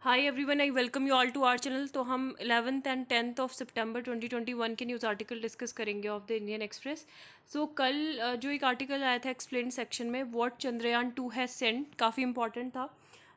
Hi everyone, I welcome you all to our channel. तो हम 11th and 10th of सितंबर 2021 के news article डिस्कस करेंगे of the Indian Express. So कल जो एक आर्टिकल आया था एक्सप्लेन सेक्शन में, व्हाट चंद्रयान 2 हैज सेंट, काफ़ी इंपॉर्टेंट था।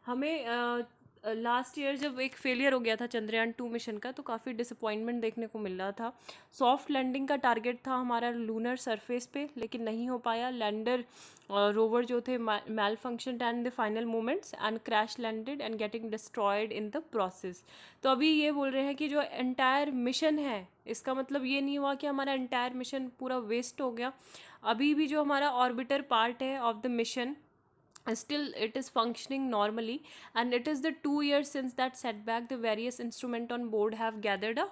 हमें लास्ट ईयर जब एक फेलियर हो गया था चंद्रयान 2 मिशन का, तो काफ़ी डिसअपॉइंटमेंट देखने को मिल रहा था। सॉफ्ट लैंडिंग का टारगेट था हमारा लूनर सरफेस पे, लेकिन नहीं हो पाया। लैंडर रोवर जो थे malfunction and the final moments and crash landed and getting destroyed in the process. तो अभी ये बोल रहे हैं कि जो एंटायर मिशन है, इसका मतलब ये नहीं हुआ कि हमारा एंटायर मिशन पूरा वेस्ट हो गया। अभी भी जो हमारा ऑर्बिटर पार्ट है of the mission, still it is functioning normally, and it is the 2 years since that setback the various instrument on board have gathered a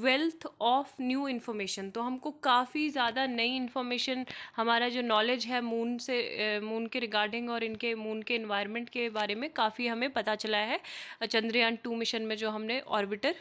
wealth of new information। तो हमको काफ़ी ज़्यादा नई इन्फॉर्मेशन, हमारा जो knowledge है moon से, moon के रिगार्डिंग और इनके मून के इन्वायरमेंट के बारे में काफ़ी हमें पता चला है चंद्रयान 2 मिशन में, जो हमने ऑर्बिटर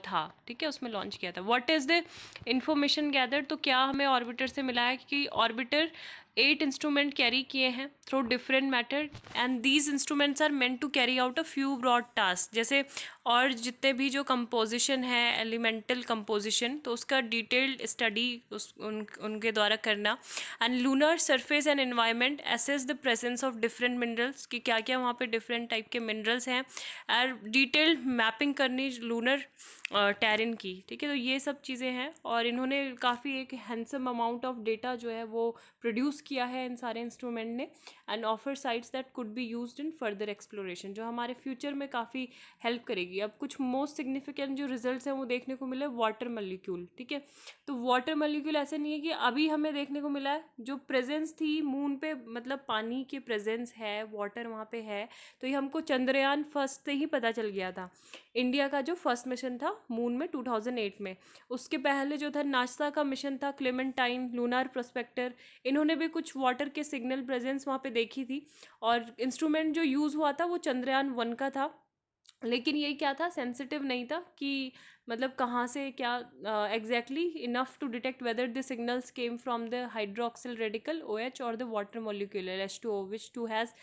था, ठीक है, उसमें लॉन्च किया था। What is the information gather, तो क्या हमें ऑर्बिटर से मिला है कि ऑर्बिटर 8 इंस्ट्रूमेंट कैरी किए हैं through different method, and these instruments are meant to carry out a few broad task. जैसे और जितने भी जो कंपोजिशन है, एलिमेंटल कंपोजिशन, तो उसका डिटेल्ड स्टडी उनके द्वारा करना, and lunar surface and environment assess the presence of different minerals, कि क्या क्या वहाँ पे डिफरेंट टाइप के मिनरल्स हैं, और डिटेल्ड मैपिंग करनी लूनर टेरेन की, ठीक है। तो ये सब चीज़ें हैं, और इन्होंने काफ़ी एक हैंडसम अमाउंट ऑफ डेटा जो है वो प्रोड्यूस किया है इन सारे इंस्ट्रूमेंट ने, and offer sites that could be used in further exploration, जो हमारे फ्यूचर में काफ़ी हेल्प करेगी। अब कुछ मोस्ट सिग्निफिकेंट जो रिजल्ट्स हैं वो देखने को मिले, वाटर मॉलिक्यूल, ठीक है। तो वाटर मॉलिक्यूल ऐसे नहीं है कि अभी हमें देखने को मिला है, जो प्रेजेंस थी मून पे, मतलब पानी की प्रेजेंस है, वाटर वहाँ पे है, तो ये हमको चंद्रयान फर्स्ट से ही पता चल गया था। इंडिया का जो फर्स्ट मिशन था मून में 2008 में, उसके पहले जो था नासा का मिशन था क्लेमेंटाइन लूनार प्रोस्पेक्टर, इन्होंने भी कुछ वाटर के सिग्नल प्रेजेंस वहाँ पे देखी थी, और इंस्ट्रूमेंट जो यूज़ हुआ था वो चंद्रयान 1 का था। लेकिन ये क्या था, सेंसिटिव नहीं था कि मतलब कहाँ से क्या exactly enough to detect whether the signals came from the hydroxyl radical OH और the water molecule H2O which too has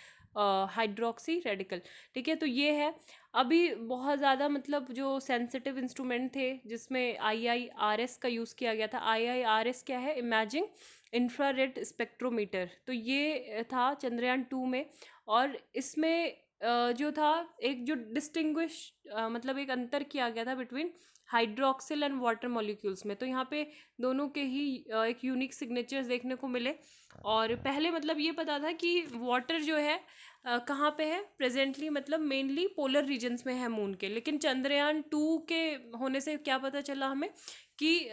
hydroxy radical, ठीक है। तो ये है अभी बहुत ज़्यादा, मतलब जो सेंसिटिव इंस्ट्रूमेंट थे जिसमें IIRS का यूज़ किया गया था। IIRS क्या है, इमेजिंग इंफ्रारेड स्पेक्ट्रोमीटर। तो ये था चंद्रयान 2 में, और इसमें जो था एक जो डिस्टिंग्विश, मतलब एक अंतर किया गया था between hydroxyl and water molecules में। तो यहाँ पे दोनों के ही एक यूनिक सिग्नेचर्स देखने को मिले। और पहले मतलब ये पता था कि वाटर जो है कहाँ पे है प्रेजेंटली, मतलब मेनली पोलर रीजन्स में है मून के, लेकिन चंद्रयान 2 के होने से क्या पता चला हमें कि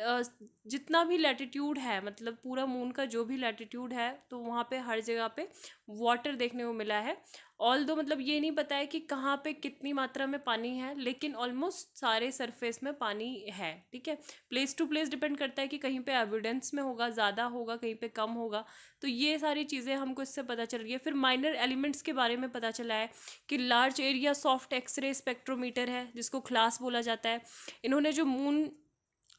जितना भी लैटिट्यूड है, मतलब पूरा मून का जो भी लैटिट्यूड है, तो वहाँ पे हर जगह पे वाटर देखने को मिला है। ऑल दो मतलब ये नहीं पता है कि कहाँ पे कितनी मात्रा में पानी है, लेकिन ऑलमोस्ट सारे सरफेस में पानी है, ठीक है। प्लेस टू प्लेस डिपेंड करता है कि कहीं पे एविडेंस में होगा, ज़्यादा होगा, कहीं पे कम होगा। तो ये सारी चीज़ें हमको इससे पता चल रही है। फिर माइनर एलिमेंट्स के बारे में पता चला है कि large area soft X ray spectrometer है, जिसको क्लास बोला जाता है। इन्होंने जो मून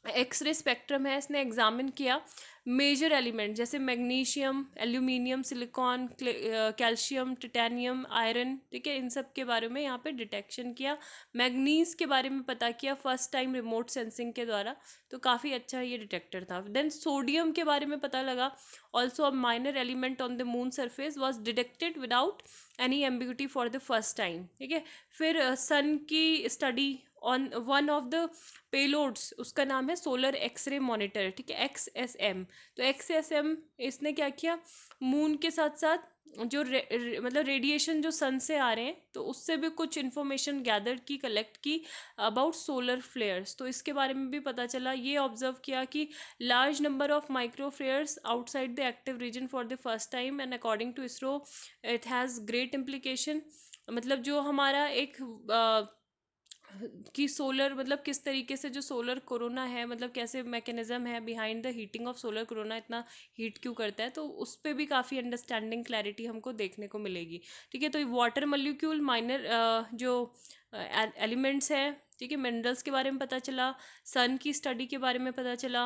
एक्सरे स्पेक्ट्रम है, इसने एग्जामिन किया मेजर एलिमेंट जैसे magnesium, aluminium, silicon, calcium, titanium, iron, ठीक है। इन सब के बारे में यहाँ पे डिटेक्शन किया। मैग्नीज के बारे में पता किया फर्स्ट टाइम रिमोट सेंसिंग के द्वारा, तो काफ़ी अच्छा ये डिटेक्टर था। देन सोडियम के बारे में पता लगा, also a minor element on the moon surface was detected without any ambiguity for the first time, ठीक है। फिर सन की study on one of the payloads, उसका नाम है सोलर एक्सरे मॉनिटर, ठीक है, XSM। तो XSM इसने क्या किया, मून के साथ साथ जो मतलब रेडिएशन जो सन से आ रहे हैं, तो उससे भी कुछ इन्फॉर्मेशन गैदर की, कलेक्ट की अबाउट सोलर फ्लेयर्स। तो इसके बारे में भी पता चला, ये ऑब्जर्व किया कि large number of micro flares outside the active region for the first time, and according to ISRO it has great implication. मतलब जो हमारा एक कि सोलर, मतलब किस तरीके से जो सोलर कोरोना है, मतलब कैसे मैकेनिज्म है behind the heating of solar corona, इतना हीट क्यों करता है, तो उस पर भी काफ़ी अंडरस्टैंडिंग क्लैरिटी हमको देखने को मिलेगी, ठीक है। तो वाटर मॉलिक्यूल माइनर जो एलिमेंट्स हैं, ठीक है, मिनरल्स के बारे में पता चला, सन की स्टडी के बारे में पता चला,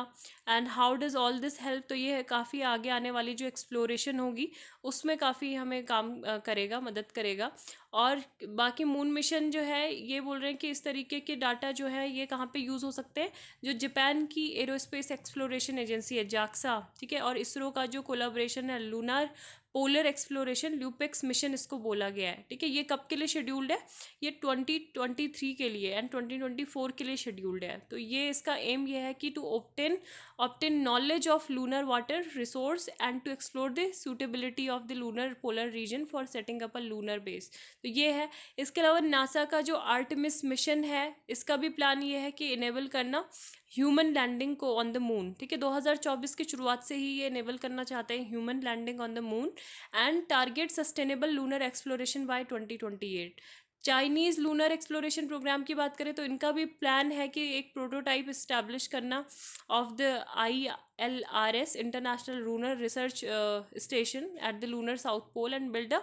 and how does all this help. तो ये काफ़ी आगे आने वाली जो एक्सप्लोरेशन होगी उसमें काफ़ी हमें काम करेगा, मदद करेगा। और बाकी मून मिशन जो है ये बोल रहे हैं कि इस तरीके के डाटा जो है ये कहाँ पे यूज़ हो सकते हैं, जो जापान की एरोस्पेस एक्सप्लोरेशन एजेंसी है जाक्सा, ठीक है, और इसरो का जो कोलाब्रेशन है lunar polar exploration LUPEX mission इसको बोला गया है, ठीक है। ये कब के लिए शेड्यूल्ड है, ये 2023 के लिए एंड 2024 के लिए शेड्यूल्ड है। तो ये इसका एम ये है कि to obtain knowledge of lunar water resource and to explore the suitability of the lunar polar region for setting up a lunar base. तो ये है। इसके अलावा नासा का जो आर्टेमिस मिशन है इसका भी प्लान ये है कि इनेबल करना ह्यूमन लैंडिंग को ऑन द मून, ठीक है। 2024 की शुरुआत से ही ये इनेबल करना चाहते हैं human landing on the moon and target sustainable lunar exploration by 2028। Chinese lunar exploration programme की बात करें तो इनका भी प्लान है कि एक प्रोटोटाइप इस्टेब्लिश करना of the ILRS international lunar research station at the lunar south pole and build a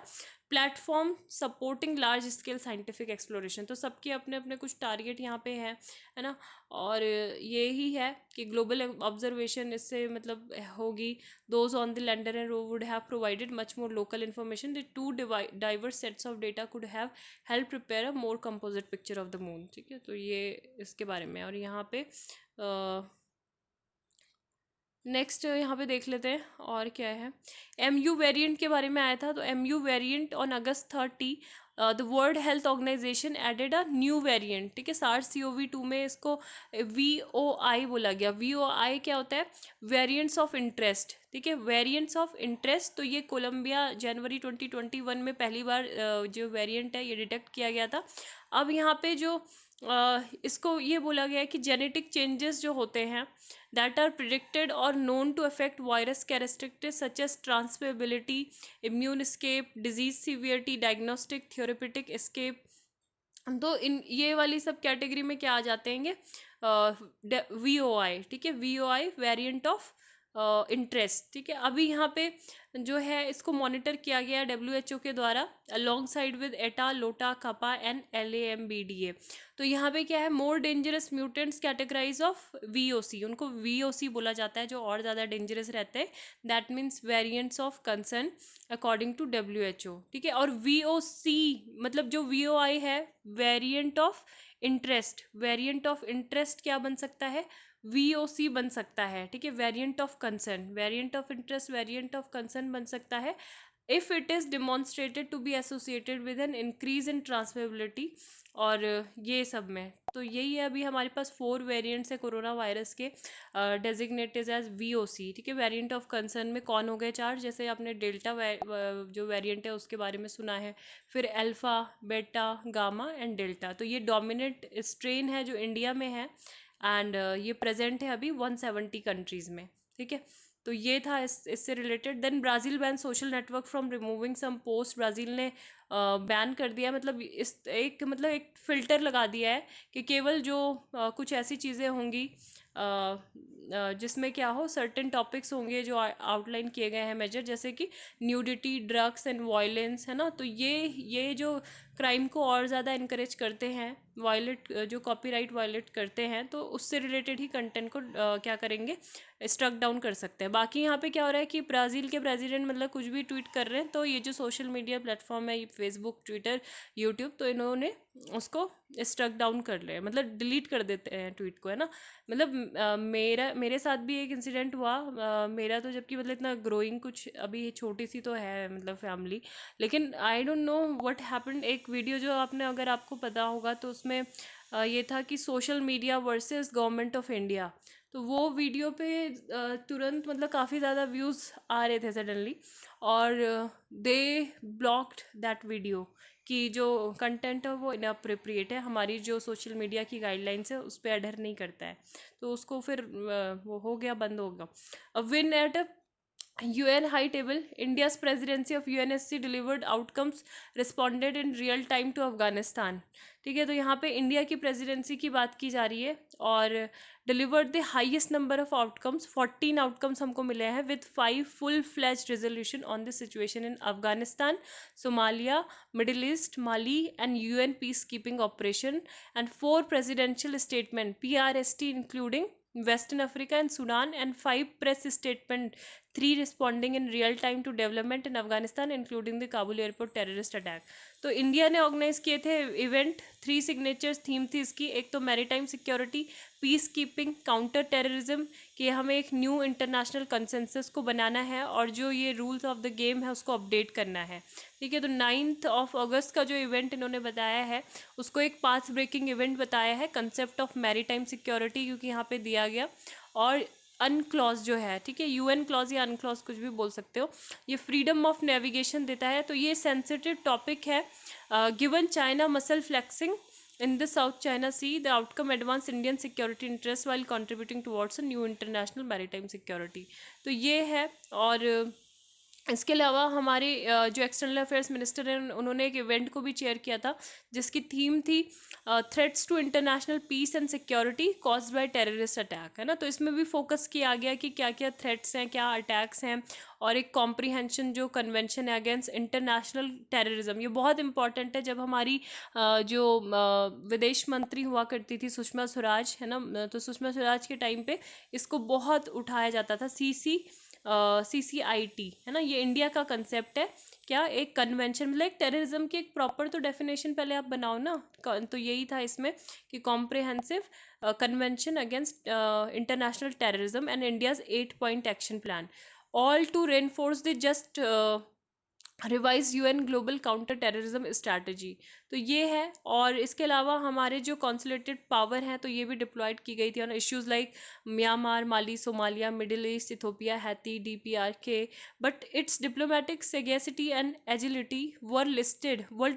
platform supporting large scale scientific exploration. तो सबके अपने अपने कुछ टारगेट यहाँ पे हैं, है ना। और यही है कि ग्लोबल ऑब्जर्वेशन इससे मतलब होगी। Those on the lander and would have provided much more local information, the two diverse sets of data could have help prepare a more composite picture of the moon, ठीक है। तो ये इसके बारे में। और यहाँ पे नेक्स्ट यहाँ पे देख लेते हैं और क्या है। MU वेरिएंट के बारे में आया था। तो MU variant on August 30 the World Health Organization added a new variant, ठीक है। SARS-CoV-2 में इसको VOI बोला गया। VOI क्या होता है, वेरिएंट्स ऑफ इंटरेस्ट, ठीक है, वेरिएंट्स ऑफ इंटरेस्ट। तो ये कोलंबिया जनवरी 2021 में पहली बार जो वेरिएंट है ये डिटेक्ट किया गया था। अब यहाँ पे जो इसको ये बोला गया है कि जेनेटिक चेंजेस जो होते हैं that are predicted or known to affect virus characteristics such as transferability, immune escape, disease severity, diagnostic, therapeutic escape। तो इन ये वाली सब कैटेगरी में क्या आ जाते हैं, VOI, ठीक है, VOI वेरिएंट ऑफ इंटरेस्ट, ठीक है। अभी यहाँ पे जो है इसको मॉनिटर किया गया WHO के द्वारा अलॉन्ग साइड विद एटा, लोटा, कपा एंड LAMBDA। तो यहाँ पे क्या है, more dangerous mutants categorize of VOC, उनको VOC बोला जाता है जो और ज़्यादा डेंजरस रहते हैं। That means variants of concern according to WHO, ठीक है। और VOC मतलब जो VOI है variant of interest, variant of interest क्या बन सकता है, VOC बन सकता है, ठीक है। Variant of concern, variant of interest, variant of concern बन सकता है if it is demonstrated to be associated with an increase in transmissibility. और ये सब में तो यही है। अभी हमारे पास 4 वेरिएंट्स है कोरोना वायरस के डेजिग्नेटेड एज VOC, ठीक है। वेरिएंट ऑफ कंसर्न में कौन हो गए 4, जैसे आपने डेल्टा जो वेरिएंट है उसके बारे में सुना है, फिर अल्फ़ा, बेटा, गामा एंड डेल्टा। तो ये डोमिनेंट स्ट्रेन है जो इंडिया में है एंड ये प्रेजेंट है अभी 170 कंट्रीज़ में, ठीक है। तो ये था इससे related. Then Brazil ban social network from removing some post. Brazil ने बैन कर दिया, मतलब इस एक फ़िल्टर लगा दिया है कि केवल जो कुछ ऐसी चीज़ें होंगी जिसमें क्या हो, सर्टेन टॉपिक्स होंगे जो आउटलाइन किए गए हैं मेजर, जैसे कि न्यूडिटी, ड्रग्स एंड वायलेंस, है ना। तो ये जो क्राइम को और ज़्यादा इनकरेज करते हैं, वायलेट जो कॉपीराइट वायलेट करते हैं, तो उससे रिलेटेड ही कंटेंट को क्या करेंगे, स्ट्रक डाउन कर सकते हैं। बाकी यहाँ पे क्या हो रहा है कि ब्राज़ील के प्रेसिडेंट मतलब कुछ भी ट्वीट कर रहे हैं तो ये जो सोशल मीडिया प्लेटफॉर्म है, फेसबुक, ट्विटर, यूट्यूब, तो इन्होंने उसको स्ट्रक डाउन कर लिया, मतलब डिलीट कर देते हैं ट्वीट को, है ना। मतलब मेरे साथ भी एक इंसिडेंट हुआ। मेरा तो जबकि मतलब इतना ग्रोइंग कुछ अभी छोटी सी तो है मतलब फैमिली, लेकिन I don't know what happened. एक वीडियो जो आपने अगर आपको पता होगा तो उसमें ये था कि social media versus government of India. तो वो वीडियो पे तुरंत मतलब काफ़ी ज़्यादा व्यूज़ आ रहे थे सडनली, और दे ब्लॉक्ड दैट वीडियो कि जो कंटेंट है वो इनअप्रोप्रिएट है, हमारी जो सोशल मीडिया की गाइडलाइंस है उस पर अडर नहीं करता है। तो उसको फिर वो हो गया, बंद हो गया। Win at UN High Table, India's presidency of UNSC delivered outcomes responded in real time to Afghanistan. ठीक है, तो यहाँ पे इंडिया की प्रेसिडेंसी की बात की जा रही है और delivered the highest number of outcomes, 14 outcomes हमको मिले हैं with 5 full fledge resolution on the situation in Afghanistan, Somalia, middle east, Mali and UN peace keeping operation and 4 presidential statement PRST including Western Africa and Sudan and 5 press statement, 3 responding in real time to development in Afghanistan including the Kabul airport terrorist attack. तो India ने organise किए थे event, 3 signatures theme थी इसकी, एक तो maritime security, peace keeping, counter terrorism, कि हमें एक न्यू इंटरनेशनल कंसेंसस को बनाना है और जो ये रूल्स ऑफ द गेम है उसको अपडेट करना है। ठीक है, तो 9 अगस्त का जो इवेंट इन्होंने बताया है उसको एक पाथ ब्रेकिंग इवेंट बताया है, कंसेप्ट ऑफ मैरीटाइम सिक्योरिटी क्योंकि यहाँ पे दिया गया, और अनक्लॉज जो है, ठीक है, UN क्लॉज या अनक्लॉज कुछ भी बोल सकते हो, ये फ्रीडम ऑफ नेविगेशन देता है। तो ये सेंसिटिव टॉपिक है। Given China muscle flexing in the South China Sea, the outcome advanced Indian security interests while contributing towards a new international maritime security. तो ये है। और इसके अलावा हमारे जो एक्सटर्नल अफेयर्स मिनिस्टर हैं उन्होंने एक इवेंट को भी चेयर किया था जिसकी थीम थी threats to international peace and security caused by terrorist attack, है ना। तो इसमें भी फोकस किया गया कि क्या क्या थ्रेट्स हैं, क्या अटैक्स हैं, और एक कॉम्प्रीहेंशन जो कन्वेंशन है अगेंस्ट इंटरनेशनल टेररिज्म, ये बहुत इंपॉर्टेंट है। जब हमारी जो विदेश मंत्री हुआ करती थी सुषमा स्वराज, है ना, तो सुषमा स्वराज के टाइम पे इसको बहुत उठाया जाता था, CCIT, है ना, ये इंडिया का कंसेप्ट है। क्या, एक कन्वेंशन, मतलब एक टेररिज्म की एक प्रॉपर तो डेफिनेशन पहले आप बनाओ ना, तो यही था इसमें कि comprehensive convention against international terrorism and India's 8-point action plan, all to reinforce the just revise UN global counter terrorism strategy. तो ये है। और इसके अलावा हमारे जो कॉन्सुलेटेड पावर हैं तो ये भी डिप्लॉयड की गई थी on issues like Myanmar, Mali, Somalia, middle east, Ethiopia, Haiti, DPRK, but it's diplomatic sagacity and agility were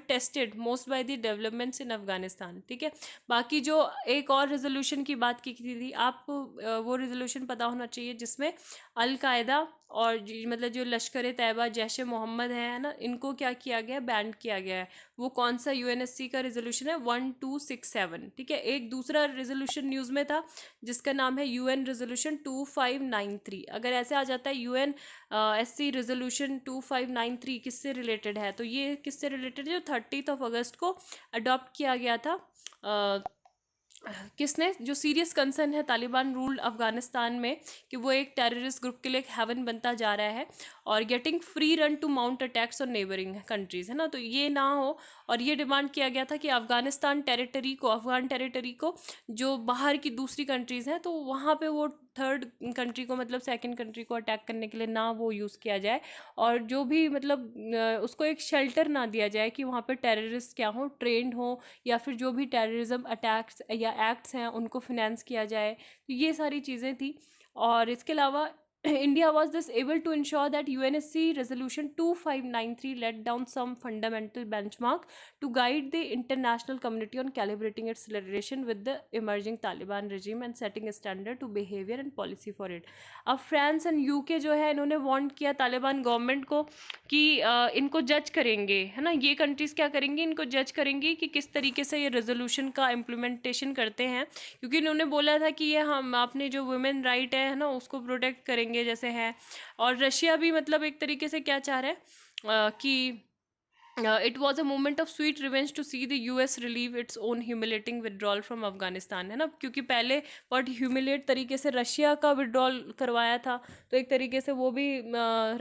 tested most by the developments in Afghanistan. ठीक है, बाकी जो एक और रेजोल्यूशन की बात की थी, आपको वो रेजोल्यूशन पता होना चाहिए जिसमें अलकायदा और मतलब जो लश्कर ए तैयबा, जैश ए मोहम्मद है ना, इनको क्या किया गया है, बैन किया गया है। वो कौन सा UNSC का रेजोल्यूशन है, 1267। ठीक है, एक दूसरा रेजोल्यूशन न्यूज़ में था जिसका नाम है UN रेजोल्यूशन 2593। अगर ऐसे आ जाता है UNSC रेजोल्यूशन 2593 किससे रिलेटेड है, तो ये किससे रिलेटेड है, जो 30 अगस्त को अडॉप्ट किया गया था। किसने, जो सीरियस कंसर्न है तालिबान रूल्ड अफगानिस्तान में कि वो एक टेररिस्ट ग्रुप के लिए एक हेवन बनता जा रहा है और getting free run to mount attacks on neighbouring countries, है ना, तो ये ना हो। और ये डिमांड किया गया था कि अफगान टेरिटरी को जो बाहर की दूसरी कंट्रीज़ हैं तो वहाँ पे वो थर्ड कंट्री को, मतलब सेकंड कंट्री को अटैक करने के लिए ना वो यूज़ किया जाए, और जो भी मतलब उसको एक शेल्टर ना दिया जाए कि वहाँ पे टेररिस्ट क्या हो, ट्रेंड हो, या फिर जो भी टेररिज्म अटैक्स या एक्ट्स हैं उनको फिनेंस किया जाए। तो ये सारी चीज़ें थी। और इसके अलावा India was thus able to ensure that UNSC Resolution 2593 let down some fundamental benchmark to guide the international community on calibrating its relation with the emerging Taliban regime and setting a standard to behavior and policy for it. अब France and UK जो है इन्होंने warn किया Taliban government को कि इनको जज करेंगे, है ना, ये कंट्रीज़ क्या करेंगी, इनको जज करेंगी कि किस तरीके से ये रेजोल्यूशन का इम्प्लीमेंटेशन करते हैं, क्योंकि इन्होंने बोला था कि ये हम अपने जो वुमेन राइट है ना उसको प्रोटेक्ट करेंगे जैसे है। और रशिया भी मतलब एक तरीके से क्या चाह रहा है कि it was a moment of sweet revenge to see the US relive its own humiliating withdrawal from Afghanistan, है ना, क्योंकि पहले बहुत ह्यूमिलेट तरीके से रशिया का विड्रॉल करवाया था, तो एक तरीके से वो भी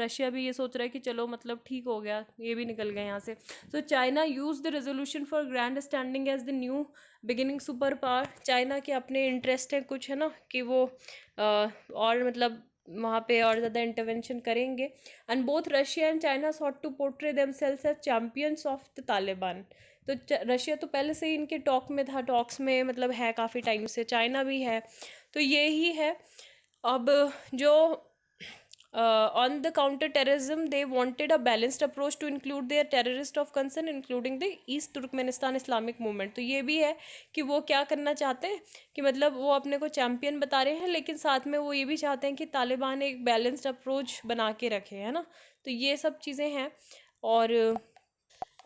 रशिया भी ये सोच रहा है कि चलो मतलब ठीक हो गया, ये भी निकल गए यहाँ से। So China use the resolution for grandstanding as the new beginning super power. China के अपने इंटरेस्ट हैं कुछ, है ना, कि वो और मतलब वहाँ पे और ज़्यादा इंटरवेंशन करेंगे। And both Russia and China sought to portray themselves as champions of the Taliban. तो रशिया तो पहले से ही इनके टॉक्स में मतलब है काफ़ी टाइम से, चाइना भी है, तो ये ही है। अब जो on the counter terrorism they wanted a balanced approach to include their terrorist of concern including the East Turkmenistan Islamic movement. तो ये भी है कि वो क्या करना चाहते हैं कि मतलब वो अपने को चैम्पियन बता रहे हैं लेकिन साथ में वो ये भी चाहते हैं कि तालिबान एक बैलेंस्ड अप्रोच बना के रखे, है ना. तो ये सब चीज़ें हैं. और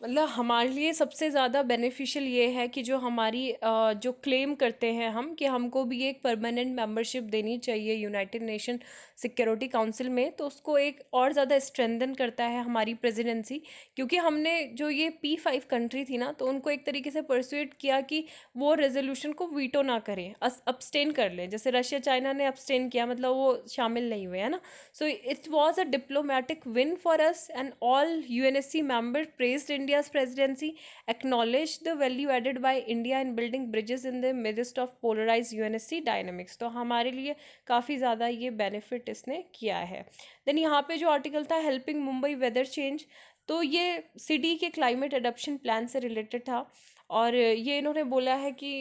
मतलब हमारे लिए सबसे ज़्यादा बेनिफिशियल ये है कि जो हमारी जो क्लेम करते हैं हम कि हमको भी एक परमानेंट मेंबरशिप देनी चाहिए यूनाइटेड नेशन सिक्योरिटी काउंसिल में, तो उसको एक और ज़्यादा स्ट्रेंथन करता है हमारी प्रेसिडेंसी. क्योंकि हमने जो ये P5 कंट्री थी ना, तो उनको एक तरीके से परसुएट किया कि वो रेजोल्यूशन को वीटो ना करें, अब्सटेन कर लें. जैसे रशिया चाइना ने अब्सटेन किया, मतलब वो शामिल नहीं हुए, है ना. So it was a diplomatic win for us, and all UNSC members praised India's presidency, acknowledged the value added by India in building bridges in the midst of polarized UNSC dynamics. तो हमारे लिए काफ़ी ज़्यादा ये benefit इसने किया है. Then यहाँ पे जो आर्टिकल था हेल्पिंग मुंबई वेदर चेंज, तो ये सिटी के क्लाइमेट एडप्शन प्लान से रिलेटेड था. और ये इन्होंने बोला है कि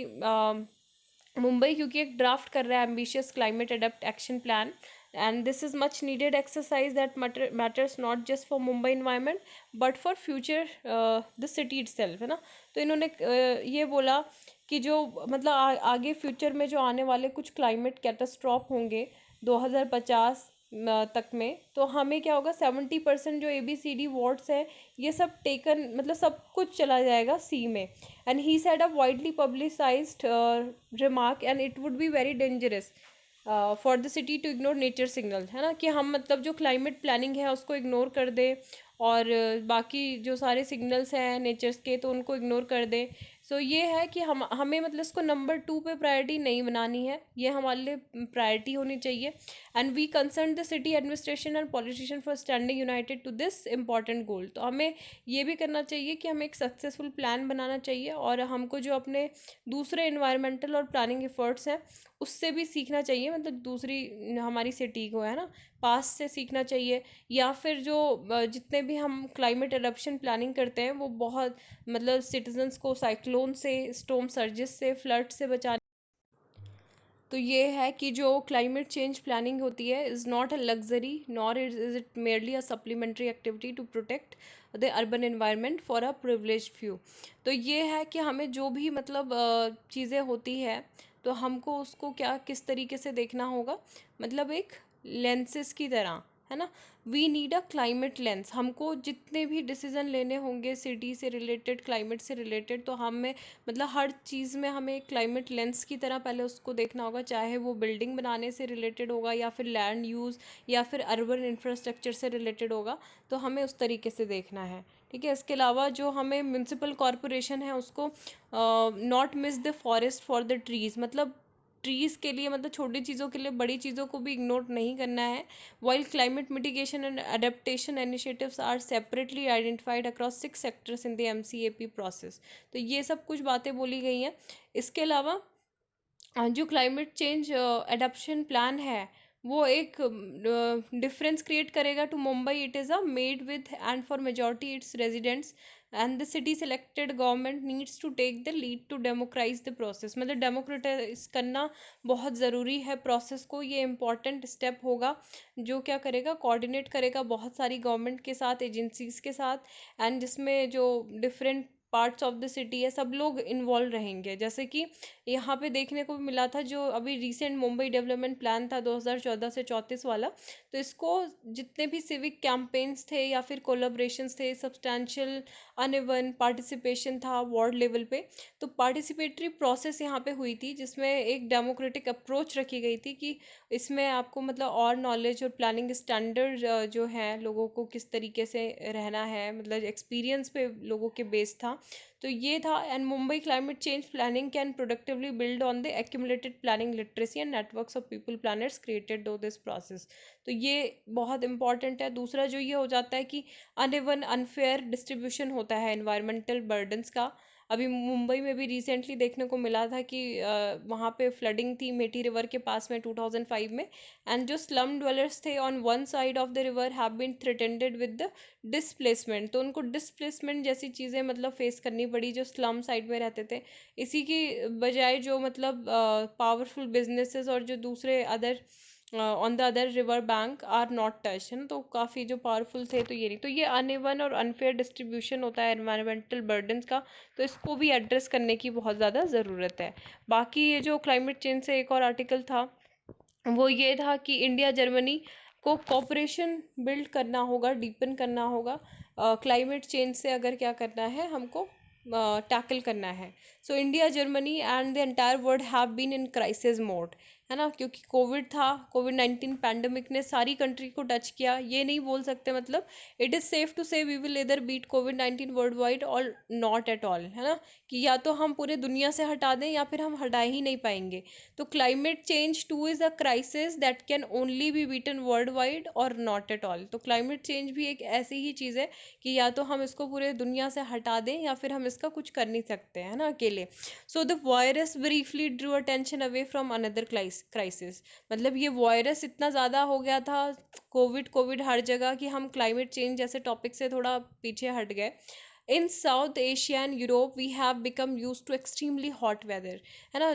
मुंबई क्योंकि एक ड्राफ्ट कर रहा है ambitious climate adapt action plan, and this is much needed exercise that matters not just for Mumbai environment but for future the city itself, है ना. तो इन्होंने ये बोला कि जो मतलब आगे फ्यूचर में जो आने वाले कुछ क्लाइमेट कैटास्ट्रॉफ होंगे 2050 तक में, तो हमें क्या होगा 70% जो ABCD वार्ड्स है ये सब टेकन, मतलब सब कुछ चला जाएगा सी में. And he said a widely publicized remark and it would be very dangerous for the city to ignore nature signal, है ना. कि हम मतलब जो क्लाइमेट प्लानिंग है उसको इग्नोर कर दें और बाकी जो सारे सिग्नल्स हैं नेचर्स के तो उनको इग्नोर कर दें. सो ये है कि हमें मतलब इसको नंबर 2 पे प्रायोरिटी नहीं बनानी है, ये हमारे लिए प्रायोरिटी होनी चाहिए. And we concern the city administration and politician for standing united to this important goal. तो हमें ये भी करना चाहिए कि हमें एक सक्सेसफुल प्लान बनाना चाहिए और हमको जो अपने दूसरे इन्वायरमेंटल और प्लानिंग एफर्ट्स हैं उससे भी सीखना चाहिए, मतलब दूसरी हमारी सिटी को, है ना, पास से सीखना चाहिए. या फिर जो जितने भी हम क्लाइमेट एडप्शन प्लानिंग करते हैं वो बहुत मतलब सिटीजन्स को साइक्लोन से, स्टॉर्म सर्जिस से, फ्लड से बचाने. तो ये है कि जो क्लाइमेट चेंज प्लानिंग होती है is not a luxury nor is it merely a supplementary activity to protect the urban environment for a privilege few. तो ये है कि हमें जो भी मतलब चीज़ें होती है तो हमको उसको क्या किस तरीके से देखना होगा, मतलब एक लेंसेज की तरह, है ना. We need a climate lens. हमको जितने भी डिसीजन लेने होंगे सिटी से रिलेटेड, क्लाइमेट से रिलेटेड, तो हमें मतलब हर चीज़ में हमें क्लाइमेट लेंस की तरह पहले उसको देखना होगा, चाहे वो बिल्डिंग बनाने से रिलेटेड होगा या फिर लैंड यूज़ या फिर अर्बन इंफ्रास्ट्रक्चर से रिलेटेड होगा, तो हमें उस तरीके से देखना है. ठीक है. इसके अलावा जो हमें म्यूनसिपल कॉरपोरेशन है उसको not miss the forest for the trees, मतलब ट्रीज़ के लिए, मतलब छोटी चीज़ों के लिए बड़ी चीज़ों को भी इग्नोर नहीं करना है. While climate mitigation and adaptation initiatives are separately identified across 6 sectors in the MCAP process. तो ये सब कुछ बातें बोली गई हैं. इसके अलावा जो क्लाइमेट चेंज एडप्शन प्लान है वो एक डिफरेंस क्रिएट करेगा to Mumbai. It is a made with and for majority its residents and the city selected government needs to take the lead to democratise the process. मतलब democratise करना बहुत ज़रूरी है process को. ये इंपॉर्टेंट स्टेप होगा जो क्या करेगा, कोऑर्डिनेट करेगा बहुत सारी गवर्नमेंट के साथ, एजेंसीज के साथ, एंड जिसमें जो different parts of the city है सब लोग इन्वॉल्व रहेंगे. जैसे कि यहाँ पे देखने को भी मिला था जो अभी रिसेंट मुंबई डेवलपमेंट प्लान था 2014 से 34 वाला, तो इसको जितने भी सिविक कैंपेन्स थे या फिर कोलाब्रेशंस थे, सब्सटैंशियल अनइवन पार्टिसिपेशन था वार्ड लेवल पे. तो पार्टिसिपेटरी प्रोसेस यहाँ पे हुई थी जिसमें एक डेमोक्रेटिक अप्रोच रखी गई थी कि इसमें आपको मतलब और नॉलेज और प्लानिंग स्टैंडर्ड जो है लोगों को किस तरीके से रहना है, मतलब एक्सपीरियंस पे लोगों के बेस था. तो ये था. And Mumbai climate change planning can productively build on the accumulated planning literacy and networks of people planners created do this process. तो ये बहुत इंपॉर्टेंट है. दूसरा जो ये हो जाता है कि अनइवन अनफेयर डिस्ट्रीब्यूशन होता है एनवायरमेंटल बर्डन्स का. अभी मुंबई में भी रिसेंटली देखने को मिला था कि वहाँ पे फ्लडिंग थी मेठी रिवर के पास में 2005 में, एंड जो स्लम ड्वेलर्स थे on one side of the river have been threatened with the displacement. तो उनको डिसप्लेसमेंट जैसी चीज़ें मतलब फेस करनी पड़ी जो स्लम साइड में रहते थे. इसी की बजाय जो मतलब पावरफुल बिजनेसेस और जो दूसरे other on the other river bank are not touch, है ना। तो काफ़ी जो पावरफुल थे तो ये नहीं, तो ये अनइवन और अनफेयर डिस्ट्रीब्यूशन होता है एनवायरमेंटल बर्डन्स का, तो इसको भी एड्रेस करने की बहुत ज़्यादा ज़रूरत है। बाकी ये जो क्लाइमेट चेंज से एक और आर्टिकल था वो ये था कि इंडिया जर्मनी को कोऑपरेशन बिल्ड करना होगा, डीपन करना होगा, क्लाइमेट चेंज से अगर क्या करना है हमको टैकल करना है। So India Germany and the entire world have been in crisis mode, है ना, क्योंकि कोविड था, कोविड-19 पैंडमिक ने सारी कंट्री को टच किया। ये नहीं बोल सकते मतलब इट इज़ सेफ टू से वी विल इधर बीट कोविड-19 वर्ल्ड वाइड और नॉट एट ऑल, है ना, कि या तो हम पूरे दुनिया से हटा दें या फिर हम हटा ही नहीं पाएंगे। तो climate change two is a crisis that can only B beaten world wide और नॉट एट ऑल। तो क्लाइमेट चेंज भी एक ऐसी ही चीज़ है कि या तो हम इसको पूरे दुनिया से हटा दें या फिर हम इसका कुछ कर नहीं सकते हैं ना अकेले। So the virus briefly Drew attention away from another crisis, मतलब ये वायरस इतना ज़्यादा हो गया था, कोविड कोविड हर जगह, कि हम क्लाइमेट चेंज जैसे टॉपिक से थोड़ा पीछे हट गए। In South Asia and Europe we have become use to extremely hot weather, है ना।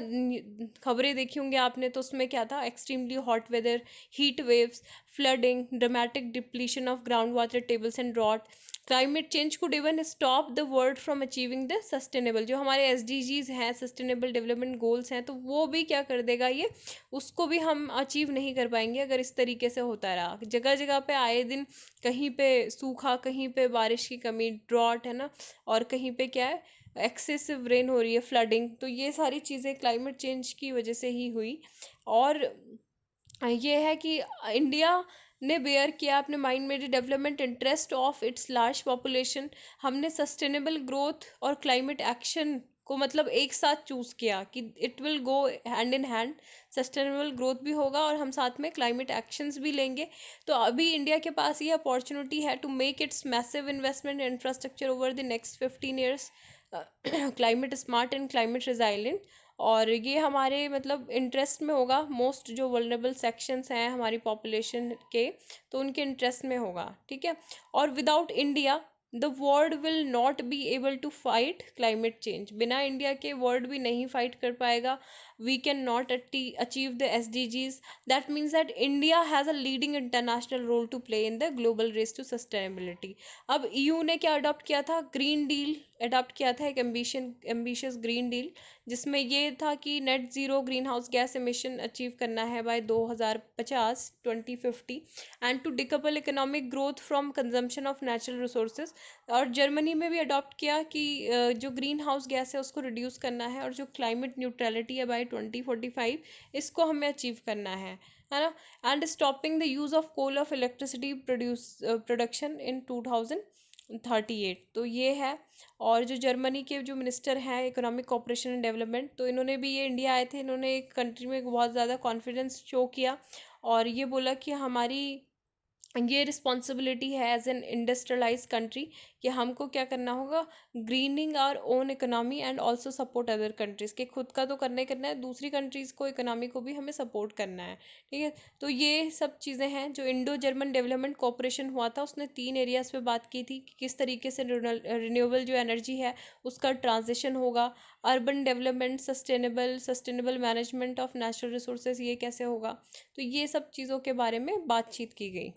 खबरें देखी होंगी आपने, तो उसमें क्या था, extremely hot weather, heat waves, flooding, dramatic depletion of ground water tables and drought. Climate change could even stop the world from achieving the sustainable, जो हमारे एसडीजीज हैं, सस्टेनेबल डेवलपमेंट गोल्स हैं, तो वो भी क्या कर देगा ये, उसको भी हम अचीव नहीं कर पाएंगे अगर इस तरीके से होता रहा। जगह जगह पे आए दिन कहीं पे सूखा, कहीं पे बारिश की कमी, ड्रॉट, है ना, और कहीं पे क्या है, एक्सेसिव रेन हो रही है, फ्लडिंग। तो ये सारी चीज़ें क्लाइमेट चेंज की वजह से ही हुई। और ये है कि इंडिया ने बेयर किया अपने माइंड में development interest of its large population. हमने सस्टेनेबल ग्रोथ और क्लाइमेट एक्शन को मतलब एक साथ चूज किया कि it will go hand in hand, sustainable growth भी होगा और हम साथ में क्लाइमेट एक्शंस भी लेंगे। तो अभी इंडिया के पास ये अपॉर्चुनिटी है to make its massive investment infrastructure over the next 15 years, climate smart and climate resilient. और ये हमारे मतलब इंटरेस्ट में होगा, मोस्ट जो वल्नरेबल सेक्शंस हैं हमारी पॉपुलेशन के, तो उनके इंटरेस्ट में होगा, ठीक है। और without India the world will not be able to fight climate change, बिना इंडिया के वर्ल्ड भी नहीं फाइट कर पाएगा। We can not achieve the SDGs, that means that India has a leading international role to play in the global race to sustainability. अब EU ने क्या adopt किया था, ग्रीन डील अडॉप्ट किया था, एक एम्बिशियस ग्रीन डील, जिसमें ये था कि net zero green house gas emission achieve करना है by 2050 2050, and to decouple economic growth from consumption of natural resources. और जर्मनी में भी अडॉप्ट किया कि जो ग्रीन हाउस गैस है उसको रिड्यूस करना है, और जो क्लाइमेट न्यूट्रलिटी है बाय 2045 इसको हमें अचीव करना है ना। And stopping the use of coal of electricity production in 2038, तो ये है। और जो जर्मनी के जो मिनिस्टर हैं इकोनॉमिक कोऑपरेशन एंड डेवलपमेंट, तो इन्होंने भी, ये इंडिया आए थे, इन्होंने एक कंट्री में बहुत ज़्यादा कॉन्फिडेंस शो किया और ये बोला कि हमारी ये रिस्पॉन्सिबिलिटी है एज एन इंडस्ट्रियलाइज कंट्री कि हमको क्या करना होगा, greening our own economy and also support other countries, के खुद का तो करना ही करना है, दूसरी कंट्रीज़ को इकोनॉमी को भी हमें सपोर्ट करना है, ठीक है। तो ये सब चीज़ें हैं। जो इंडो जर्मन डेवलपमेंट कोऑपरेशन हुआ था उसने 3 एरियाज़ पे बात की थी कि किस तरीके से रिन्यूएबल जो एनर्जी है उसका ट्रांजिशन होगा, urban development, sustainable management of natural resources, ये कैसे होगा। तो ये सब चीज़ों के बारे में बातचीत की गई।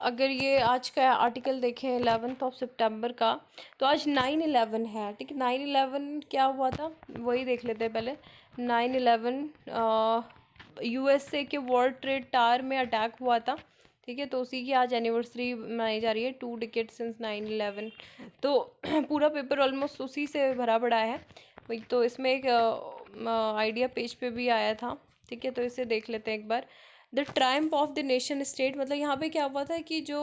अगर ये आज का आर्टिकल देखें 11 सितंबर का, तो आज 9/11 है, ठीक है। 9/11 क्या हुआ था वही देख लेते हैं पहले। 9/11 यूएसए के वर्ल्ड ट्रेड टावर में अटैक हुआ था, ठीक है। तो उसी की आज एनिवर्सरी मनाई जा रही है, 2 डिकेड सिंस 9/11। तो पूरा पेपर ऑलमोस्ट उसी से भरा पड़ा है वही। तो इसमें एक आइडिया पेज पे भी आया था, ठीक है। तो इसे देख लेते हैं एक बार। The triumph of the nation state, मतलब यहाँ पे क्या हुआ था कि जो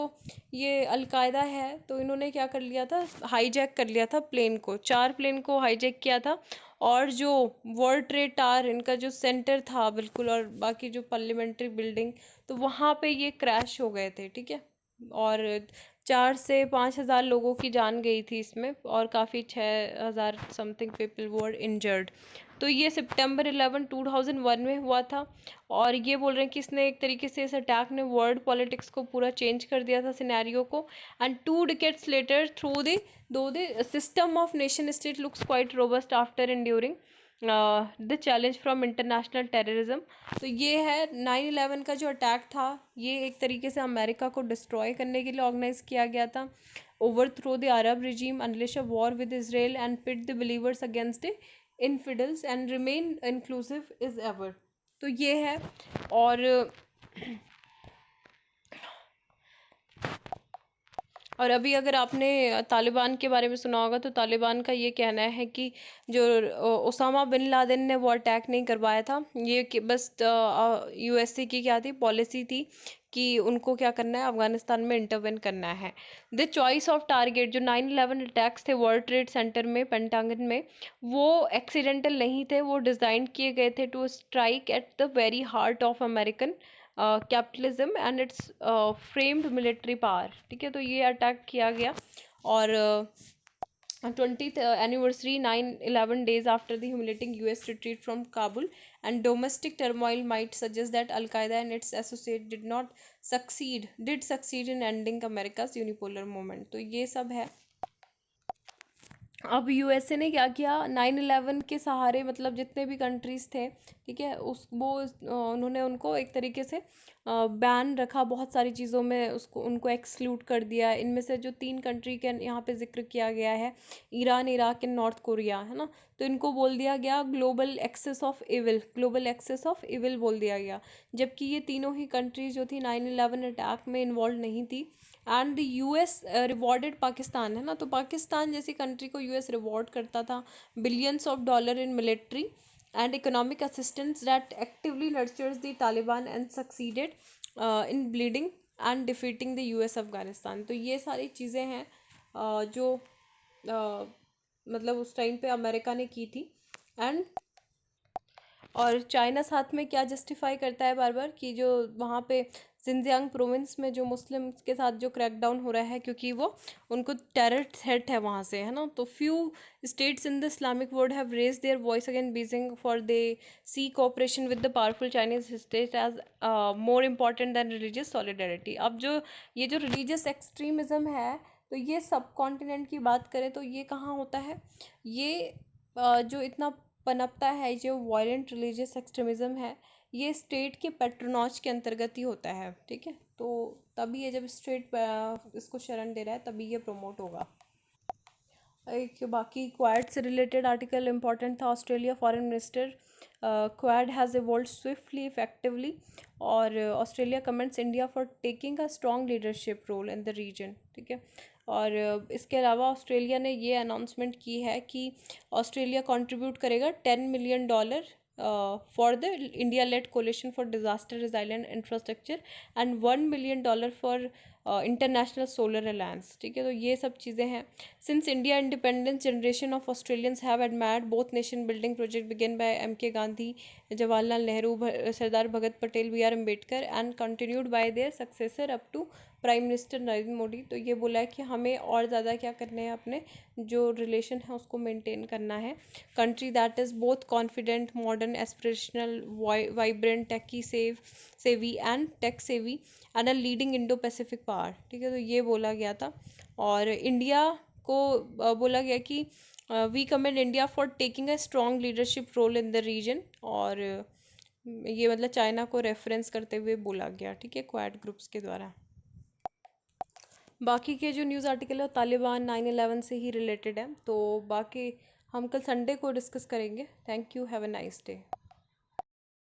ये अलकायदा है तो इन्होंने क्या कर लिया था, हाईजैक कर लिया था प्लेन को, 4 प्लेन को हाईजैक किया था। और जो वर्ल्ड ट्रेड टावर इनका जो सेंटर था बिल्कुल, और बाकी जो पार्लियामेंट्री बिल्डिंग, तो वहाँ पे ये क्रैश हो गए थे, ठीक है। और 4 से 5 हज़ार लोगों की जान गई थी इसमें, और काफ़ी 6,000 समथिंग पीपल वर इंजर्ड। तो ये सितंबर 11 2001 में हुआ था। और ये बोल रहे हैं कि इसने एक तरीके से, इस अटैक ने वर्ल्ड पॉलिटिक्स को पूरा चेंज कर दिया था, सिनेरियो को। And 2 decades later through the दो the system of nation state looks quite robust after enduring the challenge from international terrorism. तो ये है 9/11 का जो अटैक था, ये एक तरीके से अमेरिका को डिस्ट्रॉय करने के लिए ऑर्गेनाइज किया गया था। Overthrow the Arab regime, unleash a war with Israel and pit the believers against the infidels and remain inclusive as ever. तो ये है। और अभी अगर आपने तालिबान के बारे में सुना होगा तो तालिबान का ये कहना है कि जो ओसामा बिन लादेन ने वो अटैक नहीं करवाया था, ये कि बस यूएसए की क्या थी पॉलिसी थी कि उनको क्या करना है, अफगानिस्तान में इंटरवेन करना है। द चॉइस ऑफ टारगेट, जो 9/11 अटैक्स थे वर्ल्ड ट्रेड सेंटर में, पेंटागन में, वो एक्सीडेंटल नहीं थे, वो डिज़ाइन किए गए थे to strike at the very heart of American capitalism and its framed military power. ठीक है, तो ये अटैक किया गया। और 20th anniversary 9/11 days after the humiliating US retreat from Kabul, and domestic turmoil might suggest that Al Qaeda and its associates did succeed in ending America's unipolar movement। तो ये सब है। अब यूएसए ने क्या किया, 9/11 के सहारे, मतलब जितने भी कंट्रीज थे, ठीक है, उन्होंने उनको एक तरीके से बैन रखा बहुत सारी चीज़ों में, उनको एक्सक्लूड कर दिया। इनमें से जो 3 कंट्री के यहाँ पे जिक्र किया गया है, Iran, Iraq and north Korea, है ना, तो इनको बोल दिया गया ग्लोबल एक्सेस ऑफ इविल बोल दिया गया। जबकि ये तीनों ही कंट्रीज जो थी 9/11 अटैक में इन्वॉल्व नहीं थी। And the US rewarded Pakistan, है ना, तो पाकिस्तान जैसी कंट्री को यूएस रिवॉर्ड करता था billions of dollar in military and economic assistance that actively nurtures the Taliban and succeeded in bleeding and defeating the US Afghanistan. तो ये सारी चीज़ें हैं जो मतलब उस टाइम पे अमेरिका ने की थी। एंड और चाइना साथ में क्या जस्टिफाई करता है बार बार कि जो वहाँ पे जिनजियांग प्रोविंस में जो मुस्लिम्स के साथ जो क्रैकडाउन हो रहा है, क्योंकि वो उनको टेरर थ्रेट है वहाँ से, है ना, तो few states in the Islamic world have raise their voice again Beijing for they see cooperation with the powerful Chinese state as more important than religious solidarity. अब जो ये जो रिलीजियस एक्सट्रीमिज्म है, तो ये सब कॉन्टिनेंट की बात करें तो ये कहाँ होता है, ये जो इतना पनपता है, जो वायलेंट रिलीजियस एक्सट्रीमिज्म है, ये स्टेट के पेट्रोनॉज के अंतर्गत ही होता है। ठीक है, तो तभी ये जब स्टेट इसको शरण दे रहा है तभी ये प्रमोट होगा। एक बाकी क्वाड से रिलेटेड आर्टिकल इम्पॉर्टेंट था। Australia foreign minister, Quad has evolve swiftly effectively, और Australia comments India for taking a strong leadership role in the region. ठीक है, और इसके अलावा ऑस्ट्रेलिया ने ये अनाउंसमेंट की है कि ऑस्ट्रेलिया कंट्रीब्यूट करेगा $10 million for the India led coalition for disaster resilient infrastructure and $1 million for international solar alliance. ठीक है, तो ये सब चीज़ें हैं। Since India independence, generation of Australians have admired both nation building project begin by MK Gandhi, Jawaharlal Nehru, Sardar Bhagat Patel, BR Ambedkar and continued by their successor up to prime minister Narendra Modi. तो ये बोला है कि हमें और ज़्यादा क्या करने हैं, अपने जो रिलेशन है उसको मेंटेन करना है। Country that is both confident, modern, aspirational, vibrant, techie savvy and tech savvy and a leading Indo Pacific power. ठीक है, तो ये बोला गया था। और इंडिया को बोला गया कि we commend India for taking a strong leadership role in the region, और ये मतलब चाइना को रेफरेंस करते हुए बोला गया। ठीक है, क्वाड ग्रुप्स के द्वारा। बाकी के जो न्यूज़ आर्टिकल है तालिबान 9/11 से ही रिलेटेड है, तो बाकी हम कल संडे को डिस्कस करेंगे। Thank you, have a nice day.